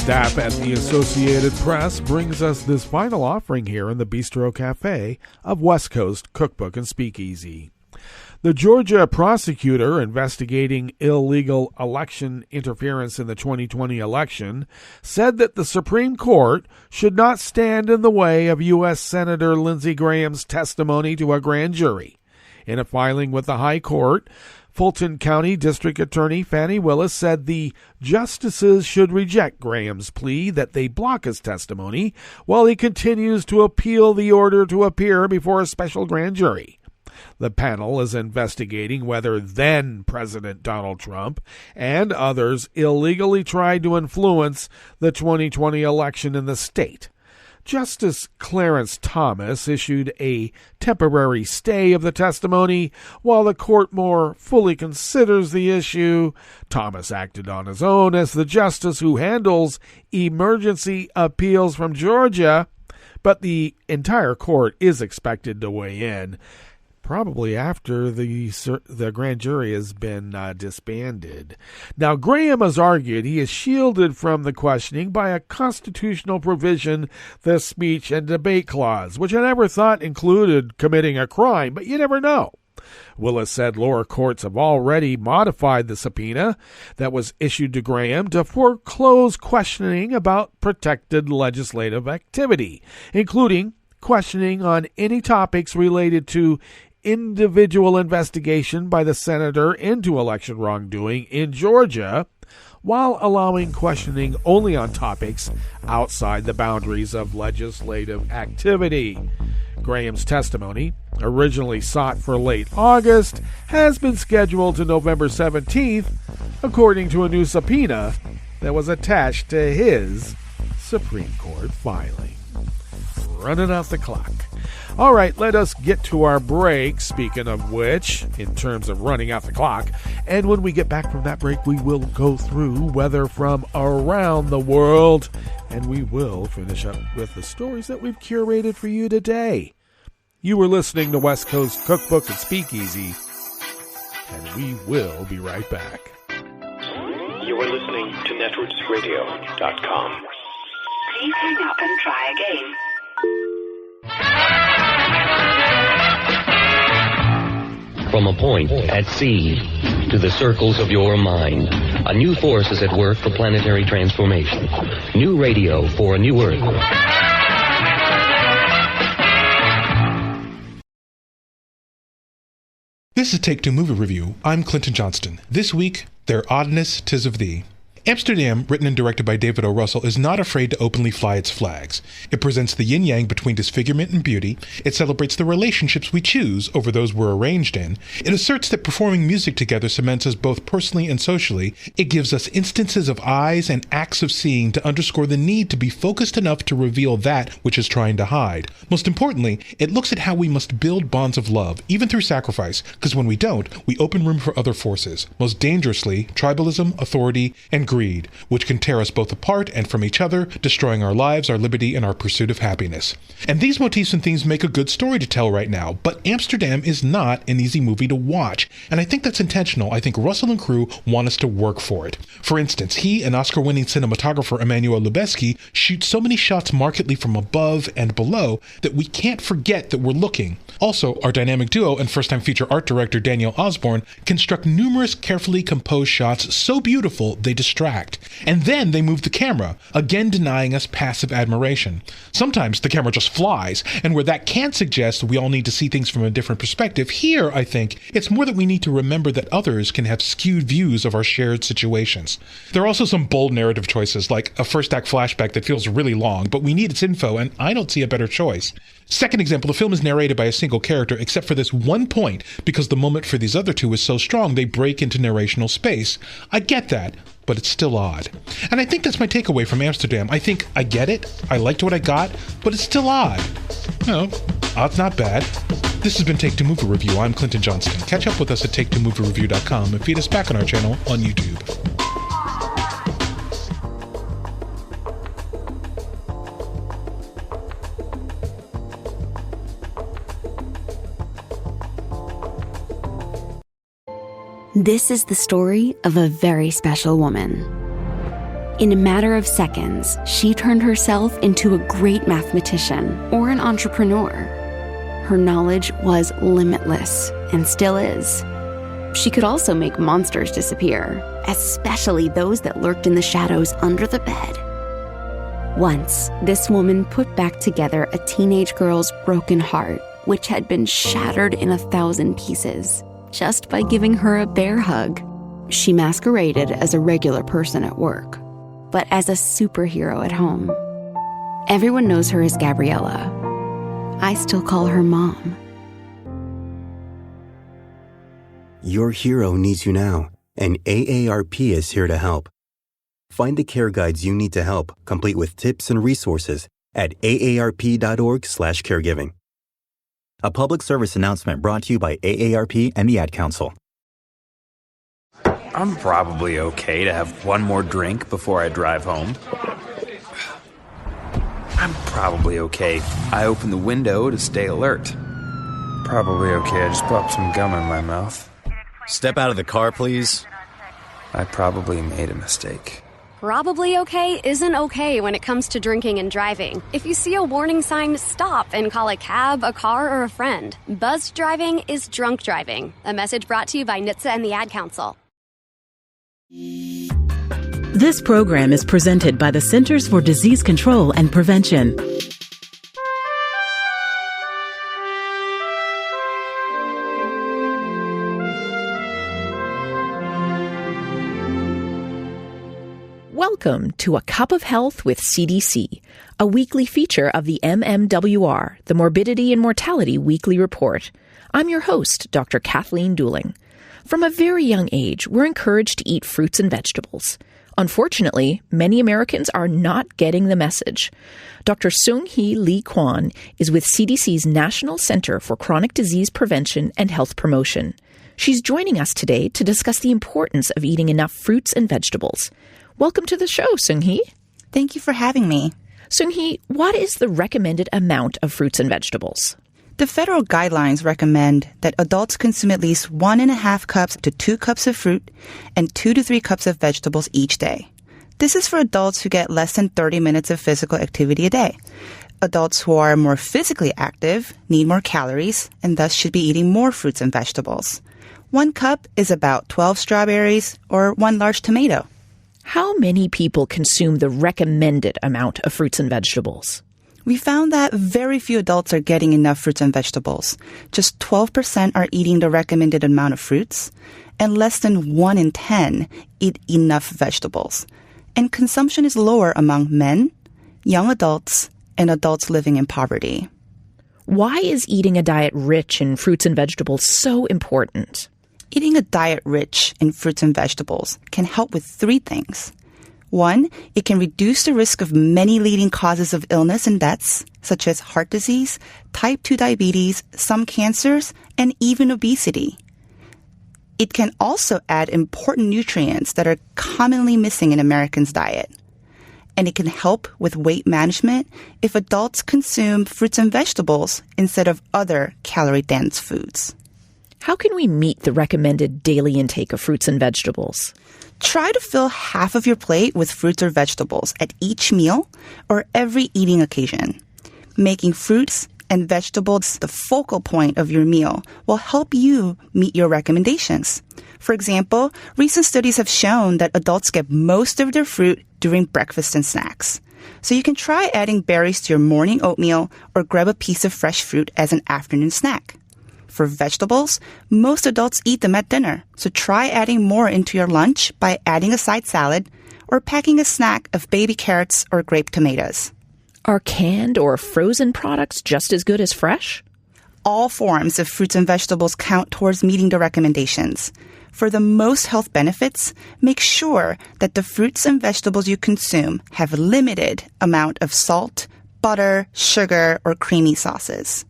Staff at the Associated Press brings us this final offering here in the Bistro Cafe of West Coast Cookbook and Speakeasy. The Georgia prosecutor investigating illegal election interference in the 2020 election said that the Supreme Court should not stand in the way of U.S. Senator Lindsey Graham's testimony to a grand jury. In a filing with the High Court, Fulton County District Attorney Fani Willis said the justices should reject Graham's plea that they block his testimony while he continues to appeal the order to appear before a special grand jury. The panel is investigating whether then-President Donald Trump and others illegally tried to influence the 2020 election in the state. Justice Clarence Thomas issued a temporary stay of the testimony while the court more fully considers the issue. Thomas acted on his own as the justice who handles emergency appeals from Georgia, but the entire court is expected to weigh in probably after the grand jury has been disbanded. Now, Graham has argued he is shielded from the questioning by a constitutional provision, the Speech and Debate Clause, which I never thought included committing a crime, but you never know. Willis said lower courts have already modified the subpoena that was issued to Graham to foreclose questioning about protected legislative activity, including questioning on any topics related to individual investigation by the senator into election wrongdoing in Georgia, while allowing questioning only on topics outside the boundaries of legislative activity. Graham's testimony, originally sought for late August, has been scheduled to November 17th, according to a new subpoena that was attached to his Supreme Court filing. Running out the clock. All right, let us get to our break, speaking of which, in terms of running out the clock. And when we get back from that break, we will go through weather from around the world. And we will finish up with the stories that we've curated for you today. You were listening to West Coast Cookbook and Speakeasy. And we will be right back. You are listening to netrootsradio.com. Please hang up and try again. From a point at sea to the circles of your mind, a new force is at work for planetary transformation. New radio for a new Earth. This is Take Two Movie Review. I'm Clinton Johnston. This week, Their Oddness 'Tis of Thee. Amsterdam, written and directed by David O. Russell, is not afraid to openly fly its flags. It presents the yin-yang between disfigurement and beauty. It celebrates the relationships we choose over those we're arranged in. It asserts that performing music together cements us both personally and socially. It gives us instances of eyes and acts of seeing to underscore the need to be focused enough to reveal that which is trying to hide. Most importantly, it looks at how we must build bonds of love, even through sacrifice, because when we don't, we open room for other forces. Most dangerously, tribalism, authority, and greed, which can tear us both apart and from each other, destroying our lives, our liberty, and our pursuit of happiness. And these motifs and themes make a good story to tell right now, but Amsterdam is not an easy movie to watch, and I think that's intentional. I think Russell and crew want us to work for it. For instance, he and Oscar-winning cinematographer Emmanuel Lubezki shoot so many shots markedly from above and below that we can't forget that we're looking. Also, our dynamic duo and first-time feature art director Daniel Osborne construct numerous carefully composed shots so beautiful they distract. And then they move the camera, again denying us passive admiration. Sometimes the camera just flies, and where that can suggest we all need to see things from a different perspective, here, I think, it's more that we need to remember that others can have skewed views of our shared situations. There are also some bold narrative choices, like a first-act flashback that feels really long, but we need its info, and I don't see a better choice. Second example, the film is narrated by a single character, except for this one point, because the moment for these other two is so strong, they break into narrational space. I get that, but it's still odd. And I think that's my takeaway from Amsterdam. I think I get it, I liked what I got, but it's still odd. Odd's not bad. This has been Take Two Movie Review. I'm Clinton Johnston. Catch up with us at TakeTwoMovieReview.com and feed us back on our channel on YouTube. This is the story of a very special woman. In a matter of seconds, she turned herself into a great mathematician or an entrepreneur. Her knowledge was limitless and still is. She could also make monsters disappear, especially those that lurked in the shadows under the bed. Once, this woman put back together a teenage girl's broken heart, which had been shattered in 1,000 pieces. Just by giving her a bear hug. She masqueraded as a regular person at work, but as a superhero at home. Everyone knows her as Gabriella. I still call her Mom. Your hero needs you now, and AARP is here to help. Find the care guides you need to help, complete with tips and resources at aarp.org/caregiving. A public service announcement brought to you by AARP and the Ad Council. I'm probably okay to have one more drink before I drive home. I'm probably okay. I open the window to stay alert. Probably okay. I just popped some gum in my mouth. Step out of the car, please. I probably made a mistake. Probably okay isn't okay when it comes to drinking and driving. If you see a warning sign, stop and call a cab, a car, or a friend. Buzzed driving is drunk driving. A message brought to you by NHTSA and the Ad Council. This program is presented by the Centers for Disease Control and Prevention. Welcome to A Cup of Health with CDC, a weekly feature of the MMWR, the Morbidity and Mortality Weekly Report. I'm your host, Dr. Kathleen Dooling. From a very young age, we're encouraged to eat fruits and vegetables. Unfortunately, many Americans are not getting the message. Dr. Seung-Hee Lee Kwon is with CDC's National Center for Chronic Disease Prevention and Health Promotion. She's joining us today to discuss the importance of eating enough fruits and vegetables. Welcome to the show, Seung-Hee. Thank you for having me. Seung-Hee, what is the recommended amount of fruits and vegetables? The federal guidelines recommend that adults consume at least 1.5 cups to 2 cups of fruit and 2 to 3 cups of vegetables each day. This is for adults who get less than 30 minutes of physical activity a day. Adults who are more physically active need more calories and thus should be eating more fruits and vegetables. 1 cup is about 12 strawberries or 1 large tomato. How many people consume the recommended amount of fruits and vegetables? We found that very few adults are getting enough fruits and vegetables. Just 12% are eating the recommended amount of fruits, and less than 1 in 10 eat enough vegetables. And consumption is lower among men, young adults, and adults living in poverty. Why is eating a diet rich in fruits and vegetables so important? Eating a diet rich in fruits and vegetables can help with 3 things. 1, it can reduce the risk of many leading causes of illness and deaths, such as heart disease, type 2 diabetes, some cancers, and even obesity. It can also add important nutrients that are commonly missing in Americans' diet. And it can help with weight management if adults consume fruits and vegetables instead of other calorie-dense foods. How can we meet the recommended daily intake of fruits and vegetables? Try to fill half of your plate with fruits or vegetables at each meal or every eating occasion. Making fruits and vegetables the focal point of your meal will help you meet your recommendations. For example, recent studies have shown that adults get most of their fruit during breakfast and snacks. So you can try adding berries to your morning oatmeal or grab a piece of fresh fruit as an afternoon snack. For vegetables, most adults eat them at dinner, so try adding more into your lunch by adding a side salad or packing a snack of baby carrots or grape tomatoes. Are canned or frozen products just as good as fresh? All forms of fruits and vegetables count towards meeting the recommendations. For the most health benefits, make sure that the fruits and vegetables you consume have a limited amount of salt, butter, sugar, or creamy sauces.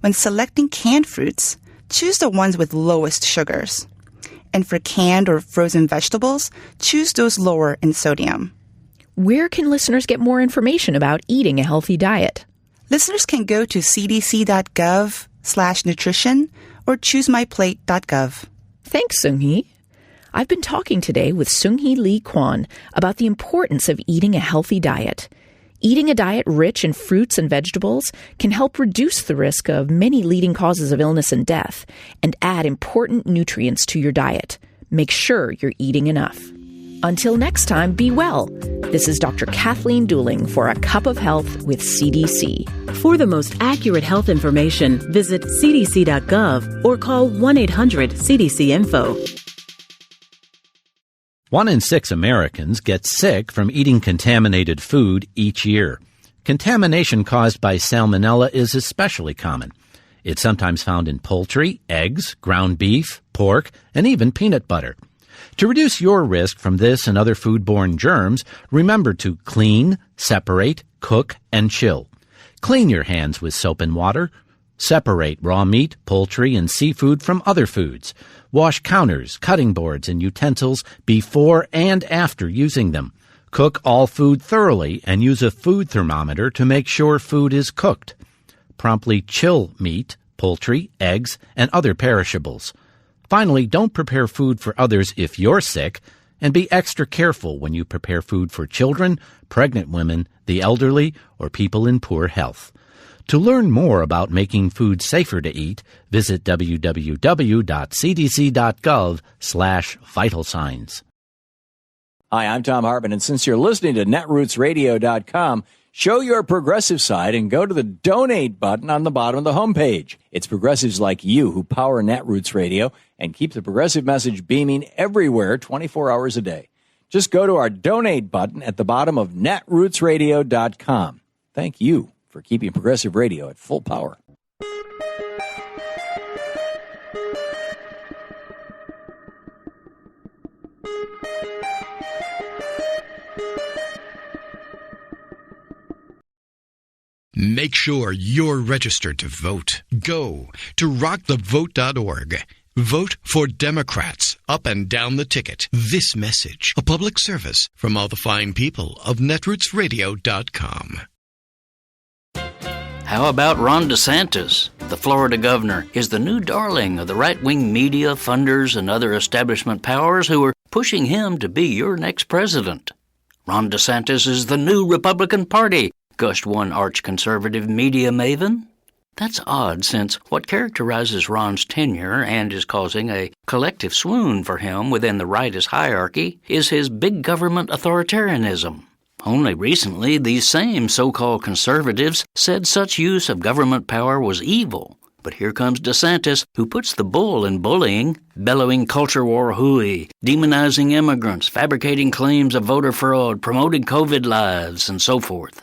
When selecting canned fruits, choose the ones with lowest sugars. And for canned or frozen vegetables, choose those lower in sodium. Where can listeners get more information about eating a healthy diet? Listeners can go to cdc.gov/nutrition or choosemyplate.gov. Thanks, Seung-Hee. I've been talking today with Seung-Hee Lee Kwon about the importance of eating a healthy diet. Eating a diet rich in fruits and vegetables can help reduce the risk of many leading causes of illness and death and add important nutrients to your diet. Make sure you're eating enough. Until next time, be well. This is Dr. Kathleen Dooling for A Cup of Health with CDC. For the most accurate health information, visit cdc.gov or call 1-800-CDC-INFO. 1 in 6 Americans get sick from eating contaminated food each year. Contamination caused by salmonella is especially common. It's sometimes found in poultry, eggs, ground beef, pork, and even peanut butter. To reduce your risk from this and other foodborne germs, remember to clean, separate, cook, and chill. Clean your hands with soap and water. Separate raw meat, poultry, and seafood from other foods. Wash counters, cutting boards, and utensils before and after using them. Cook all food thoroughly and use a food thermometer to make sure food is cooked. Promptly chill meat, poultry, eggs, and other perishables. Finally, don't prepare food for others if you're sick, and be extra careful when you prepare food for children, pregnant women, the elderly, or people in poor health. To learn more about making food safer to eat, visit www.cdc.gov/vital signs. Hi, I'm Tom Hartman, and since you're listening to netrootsradio.com, show your progressive side and go to the donate button on the bottom of the homepage. It's progressives like you who power Netroots Radio and keep the progressive message beaming everywhere 24 hours a day. Just go to our donate button at the bottom of netrootsradio.com. Thank you for keeping progressive radio at full power. Make sure you're registered to vote. Go to rockthevote.org. Vote for Democrats up and down the ticket. This message, a public service from all the fine people of netrootsradio.com. How about Ron DeSantis? The Florida governor is the new darling of the right-wing media, funders, and other establishment powers who are pushing him to be your next president. Ron DeSantis is the new Republican Party, gushed one arch-conservative media maven. That's odd, since what characterizes Ron's tenure and is causing a collective swoon for him within the rightist hierarchy is his big government authoritarianism. Only recently, these same so-called conservatives said such use of government power was evil. But here comes DeSantis, who puts the bull in bullying, bellowing culture war hooey, demonizing immigrants, fabricating claims of voter fraud, promoting COVID lives, and so forth.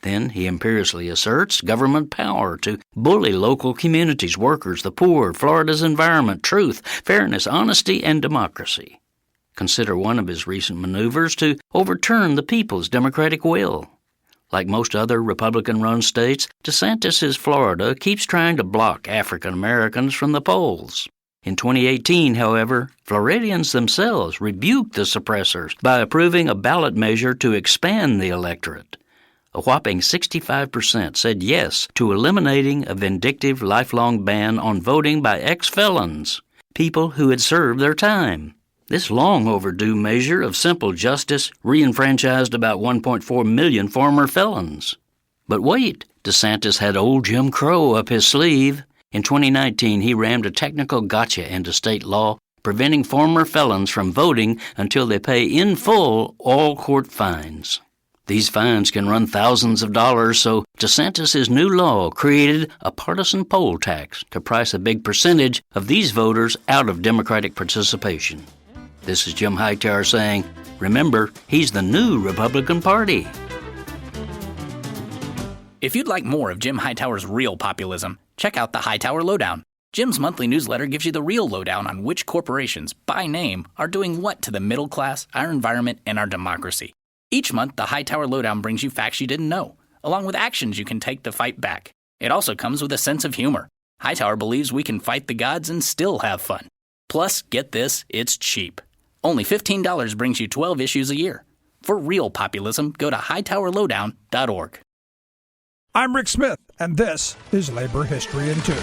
Then he imperiously asserts government power to bully local communities, workers, the poor, Florida's environment, truth, fairness, honesty, and democracy. Consider one of his recent maneuvers to overturn the people's democratic will. Like most other Republican-run states, DeSantis' Florida keeps trying to block African Americans from the polls. In 2018, however, Floridians themselves rebuked the suppressors by approving a ballot measure to expand the electorate. A whopping 65% said yes to eliminating a vindictive lifelong ban on voting by ex-felons, people who had served their time. This long overdue measure of simple justice re-enfranchised about 1.4 million former felons. But wait, DeSantis had old Jim Crow up his sleeve. In 2019, he rammed a technical gotcha into state law, preventing former felons from voting until they pay in full all court fines. These fines can run thousands of dollars, so DeSantis' new law created a partisan poll tax to price a big percentage of these voters out of Democratic participation. This is Jim Hightower saying, remember, he's the new Republican Party. If you'd like more of Jim Hightower's real populism, check out the Hightower Lowdown. Jim's monthly newsletter gives you the real lowdown on which corporations, by name, are doing what to the middle class, our environment, and our democracy. Each month, the Hightower Lowdown brings you facts you didn't know, along with actions you can take to fight back. It also comes with a sense of humor. Hightower believes we can fight the gods and still have fun. Plus, get this, it's cheap. Only $15 brings you 12 issues a year. For real populism, go to hightowerlowdown.org. I'm Rick Smith, and this is Labor History in 2.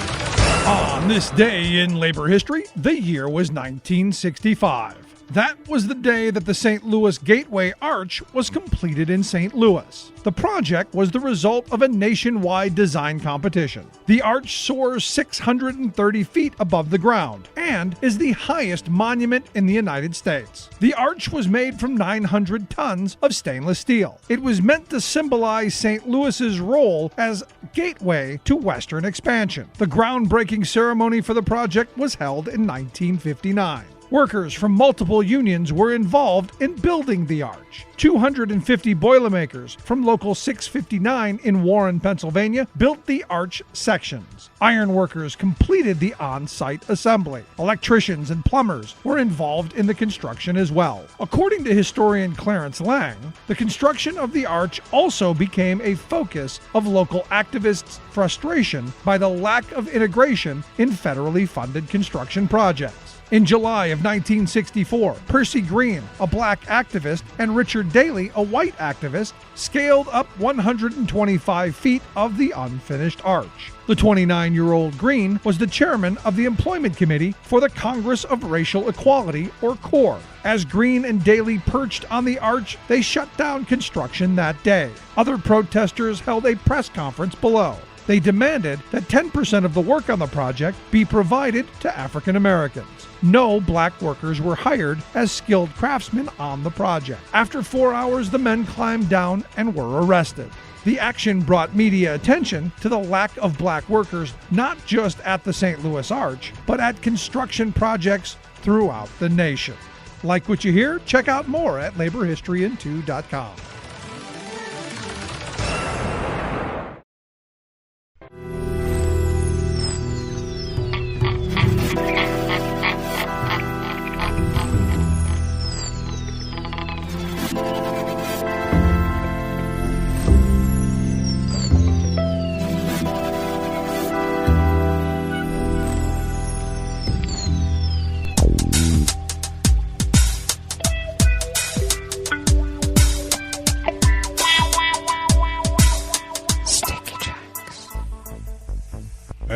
On this day in labor history, the year was 1965. That was the day that the St. Louis Gateway Arch was completed in St. Louis. The project was the result of a nationwide design competition. The arch soars 630 feet above the ground and is the highest monument in the United States. The arch was made from 900 tons of stainless steel. It was meant to symbolize St. Louis's role as gateway to Western expansion. The groundbreaking ceremony for the project was held in 1959. Workers from multiple unions were involved in building the arch. 250 Boilermakers from Local 659 in Warren, Pennsylvania, built the arch sections. Ironworkers completed the on-site assembly. Electricians and plumbers were involved in the construction as well. According to historian Clarence Lang, the construction of the arch also became a focus of local activists' frustration by the lack of integration in federally funded construction projects. In July of 1964, Percy Green, a black activist, and Richard Daley, a white activist, scaled up 125 feet of the unfinished arch. The 29-year-old Green was the chairman of the Employment Committee for the Congress of Racial Equality, or CORE. As Green and Daley perched on the arch, they shut down construction that day. Other protesters held a press conference below. They demanded that 10% of the work on the project be provided to African Americans. No black workers were hired as skilled craftsmen on the project. After 4 hours, the men climbed down and were arrested. The action brought media attention to the lack of black workers, not just at the St. Louis Arch, but at construction projects throughout the nation. Like what you hear? Check out more at laborhistoryin2.com.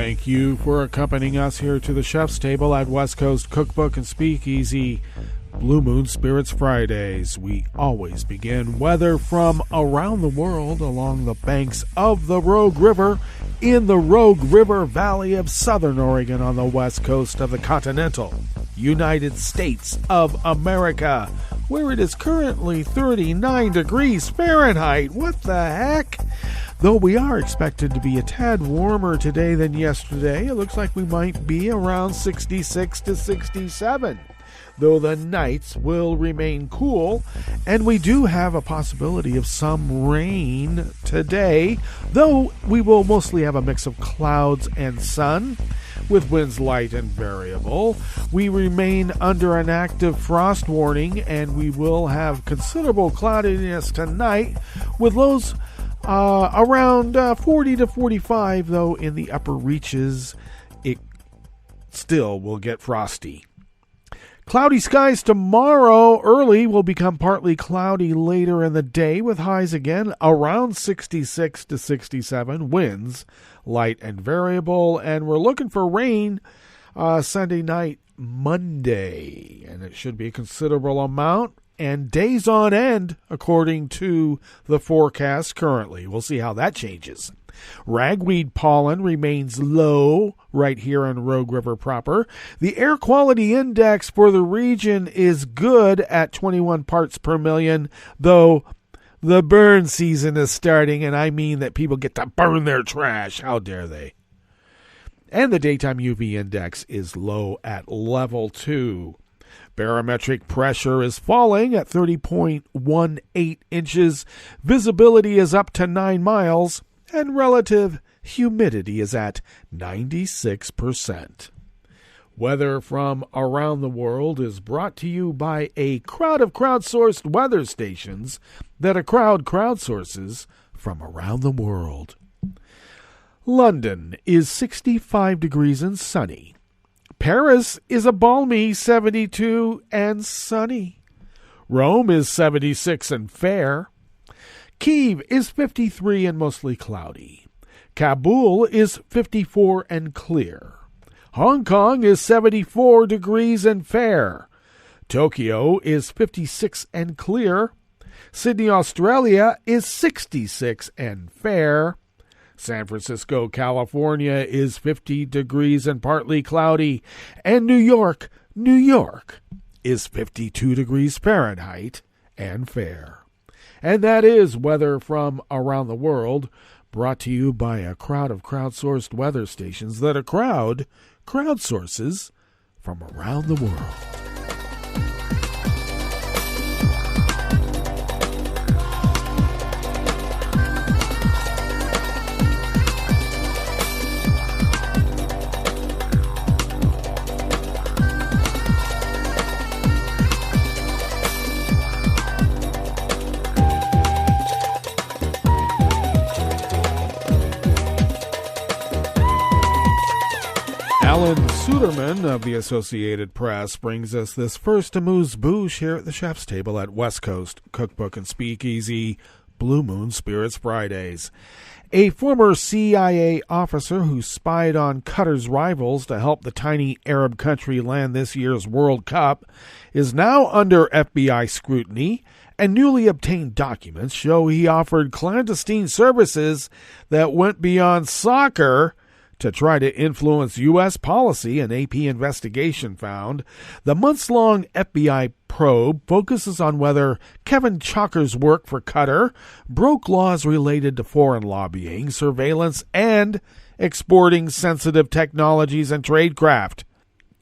Thank you for accompanying us here to the Chef's Table at West Coast Cookbook and Speakeasy Blue Moon Spirits Fridays. We always begin weather from around the world along the banks of the Rogue River in the Rogue River Valley of Southern Oregon on the west coast of the continental United States of America, where it is currently 39 degrees Fahrenheit. What the heck? Though we are expected to be a tad warmer today than yesterday, it looks like we might be around 66 to 67. Though the nights will remain cool, and we do have a possibility of some rain today, though we will mostly have a mix of clouds and sun, with winds light and variable. We remain under an active frost warning, and we will have considerable cloudiness tonight, with lows around 40 to 45, though in the upper reaches it still will get frosty. Cloudy skies tomorrow early will become partly cloudy later in the day, with highs again around 66 to 67, winds light and variable, and we're looking for rain Sunday night, Monday, and it should be a considerable amount and days on end according to the forecast currently. We'll see how that changes. Ragweed pollen remains low right here in Rogue River proper. The air quality index for the region is good at 21 parts per million, though the burn season is starting, and I mean that people get to burn their trash. How dare they? And the daytime UV index is low at level 2. Barometric pressure is falling at 30.18 inches. Visibility is up to 9 miles. And relative humidity is at 96%. Weather from around the world is brought to you by a crowd of crowdsourced weather stations that a crowd crowdsources from around the world. London is 65 degrees and sunny. Paris is a balmy 72 and sunny. Rome is 76 and fair. Kyiv is 53 and mostly cloudy. Kabul is 54 and clear. Hong Kong is 74 degrees and fair. Tokyo is 56 and clear. Sydney, Australia is 66 and fair. San Francisco, California is 50 degrees and partly cloudy. And New York is 52 degrees Fahrenheit and fair. And that is weather from around the world, brought to you by a crowd of crowdsourced weather stations that a crowd crowdsources from around the world. Alan Suderman of the Associated Press brings us this first amuse-bouche here at the Chef's Table at West Coast Cookbook and Speakeasy Blue Moon Spirits Fridays. A former CIA officer who spied on Qatar's rivals to help the tiny Arab country land this year's World Cup is now under FBI scrutiny, and newly obtained documents show he offered clandestine services that went beyond soccer to try to influence U.S. policy. An AP investigation found the months-long FBI probe focuses on whether Kevin Chalker's work for Qatar broke laws related to foreign lobbying, surveillance, and exporting sensitive technologies and tradecraft.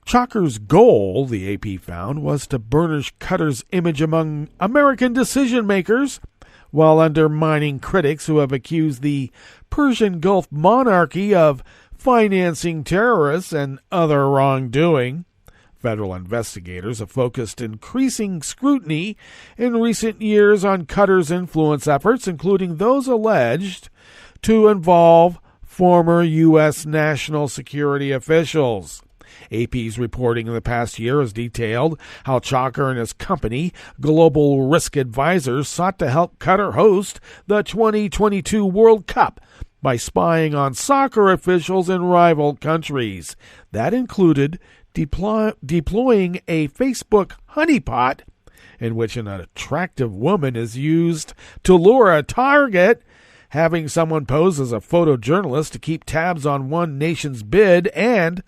Chalker's goal, the AP found, was to burnish Qatar's image among American decision-makers while undermining critics who have accused the Persian Gulf monarchy of financing terrorists and other wrongdoing. Federal investigators have focused increasing scrutiny in recent years on Qatar's influence efforts, including those alleged to involve former U.S. national security officials. AP's reporting in the past year has detailed how Chalker and his company, Global Risk Advisors, sought to help Qatar host the 2022 World Cup by spying on soccer officials in rival countries. That included deploying a Facebook honeypot in which an attractive woman is used to lure a target, having someone pose as a photojournalist to keep tabs on one nation's bid, and,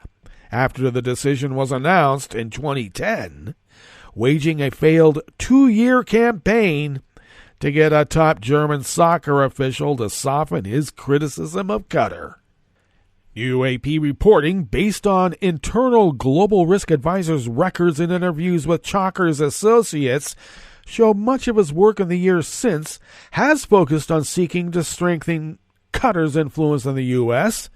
after the decision was announced in 2010, waging a failed 2-year campaign to get a top German soccer official to soften his criticism of Qatar. New AP reporting, based on internal Global Risk Advisor's records and interviews with Chalker's associates, show much of his work in the years since has focused on seeking to strengthen Qatar's influence in the U.S.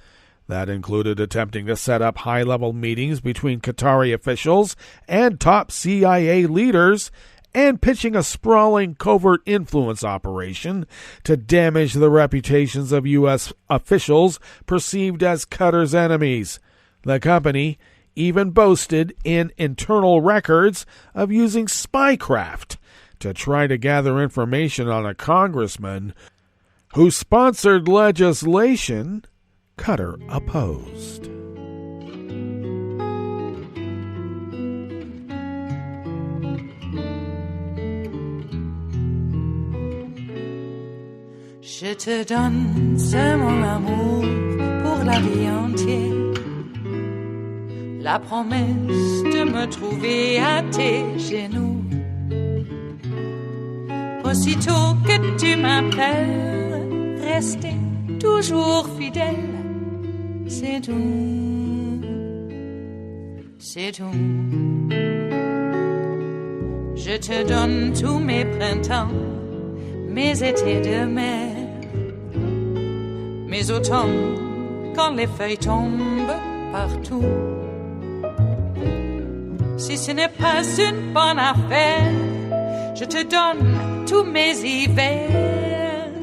That included attempting to set up high-level meetings between Qatari officials and top CIA leaders, and pitching a sprawling covert influence operation to damage the reputations of U.S. officials perceived as Qatar's enemies. The company even boasted in internal records of using spycraft to try to gather information on a congressman who sponsored legislation Qatar opposed. Je te donne ce mon amour pour la vie entière, la promesse de me trouver à tes genoux. Aussitôt que tu m'appelles, rester toujours fidèle, c'est tout, c'est tout. Je te donne tous mes printemps, mes étés de mer, mes automnes quand les feuilles tombent partout. Si ce n'est pas une bonne affaire, je te donne tous mes hivers.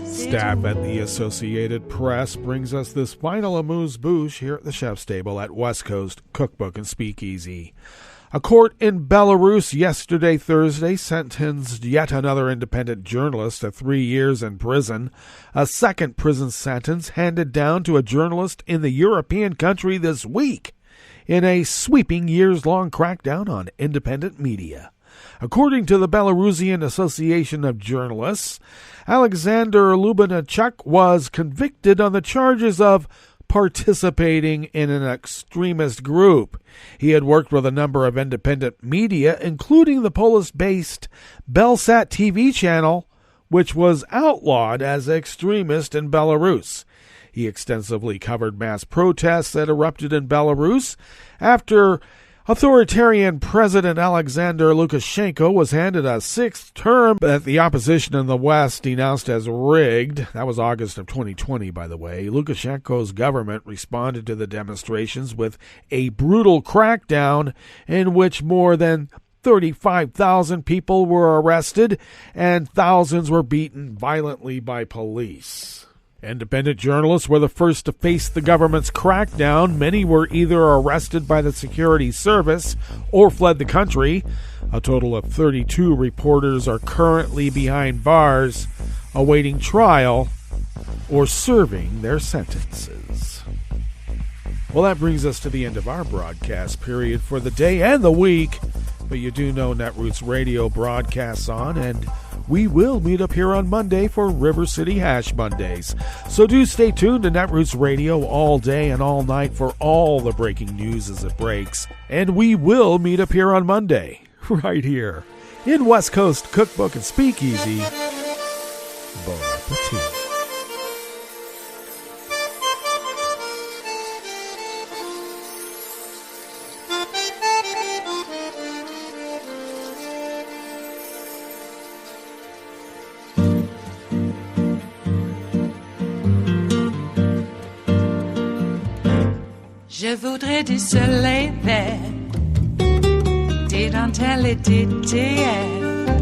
Staff at the Associated Press brings us this final amuse-bouche here at the Chef's Table at West Coast Cookbook and Speakeasy. A court in Belarus yesterday, Thursday, sentenced yet another independent journalist to 3 years in prison. A second prison sentence handed down to a journalist in the European country this week in a sweeping years-long crackdown on independent media. According to the Belarusian Association of Journalists, Alexander Lubinachuk was convicted on the charges of participating in an extremist group. He had worked with a number of independent media, including the Polish-based Belsat TV channel, which was outlawed as extremist in Belarus. He extensively covered mass protests that erupted in Belarus after authoritarian President Alexander Lukashenko was handed a sixth term that the opposition in the West denounced as rigged. That was August of 2020, by the way. Lukashenko's government responded to the demonstrations with a brutal crackdown in which more than 35,000 people were arrested and thousands were beaten violently by police. Independent journalists were the first to face the government's crackdown. Many were either arrested by the security service or fled the country. A total of 32 reporters are currently behind bars, awaiting trial or serving their sentences. Well, that brings us to the end of our broadcast period for the day and the week. But you do know Netroots Radio broadcasts on, and we will meet up here on Monday for River City Hash Mondays. So do stay tuned to Netroots Radio all day and all night for all the breaking news as it breaks. And we will meet up here on Monday, right here, in West Coast Cookbook and Speakeasy. Bon appetit. Je voudrais du soleil vert, des dentelles et des théères,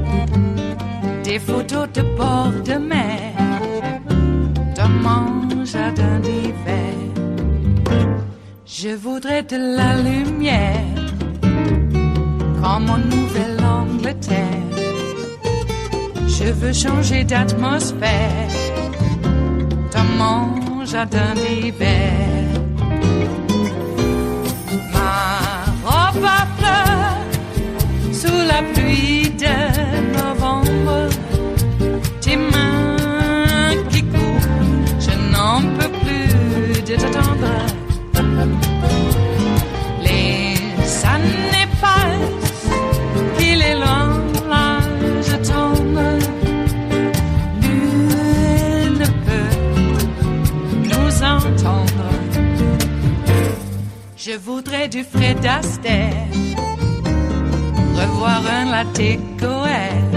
des photos de bord de mer, dans mon jardin d'hiver. Je voudrais de la lumière, comme en Nouvelle-Angleterre. Je veux changer d'atmosphère, dans mon jardin d'hiver. Ma robe à fleurs sous la pluie de novembre. Tes mains qui courent, je n'en peux plus de t'attendre. Les années passent, il est loin, là je tombe. Nul ne peut nous entendre. Je voudrais du Fred Astaire, revoir un latte Goël.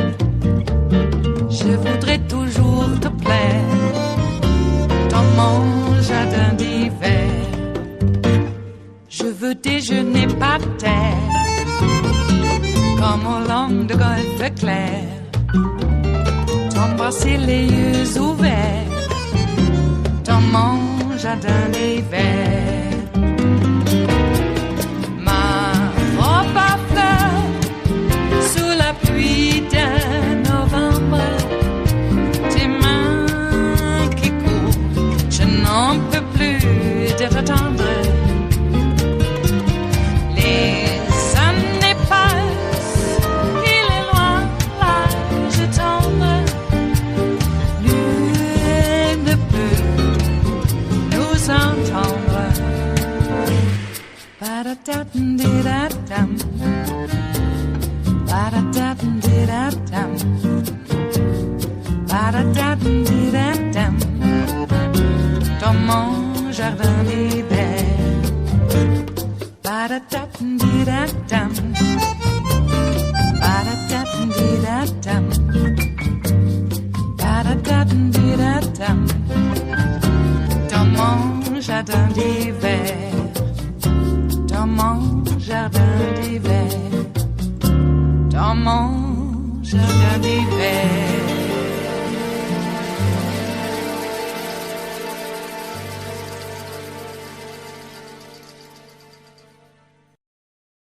Je voudrais toujours te plaire dans mon jardin d'hiver. Je veux déjeuner par terre comme au long de golfe clair, t'embrasser les yeux ouverts dans mon jardin d'hiver. Ma robe à fleurs sous la pluie de novembre. Tes mains qui courent, je n'en peux plus de t'attendre. Les années passent, il est loin, là je tombe. Nul ne peut nous entendre. Ba-da-da-dum-di-da-dum, ba-da-da-dum-di-da-dum, ba-da-da-dum-di-da-dum, dans mon jardin d'hiver. Ba-da-da-dum-di-da-dum, ba-da-da-dum-di-da-dum, ba-da-da-dum-di-da-dum, dans mon jardin d'hiver. Dans mon jardin d'hiver. Dans mon jardin d'hiver.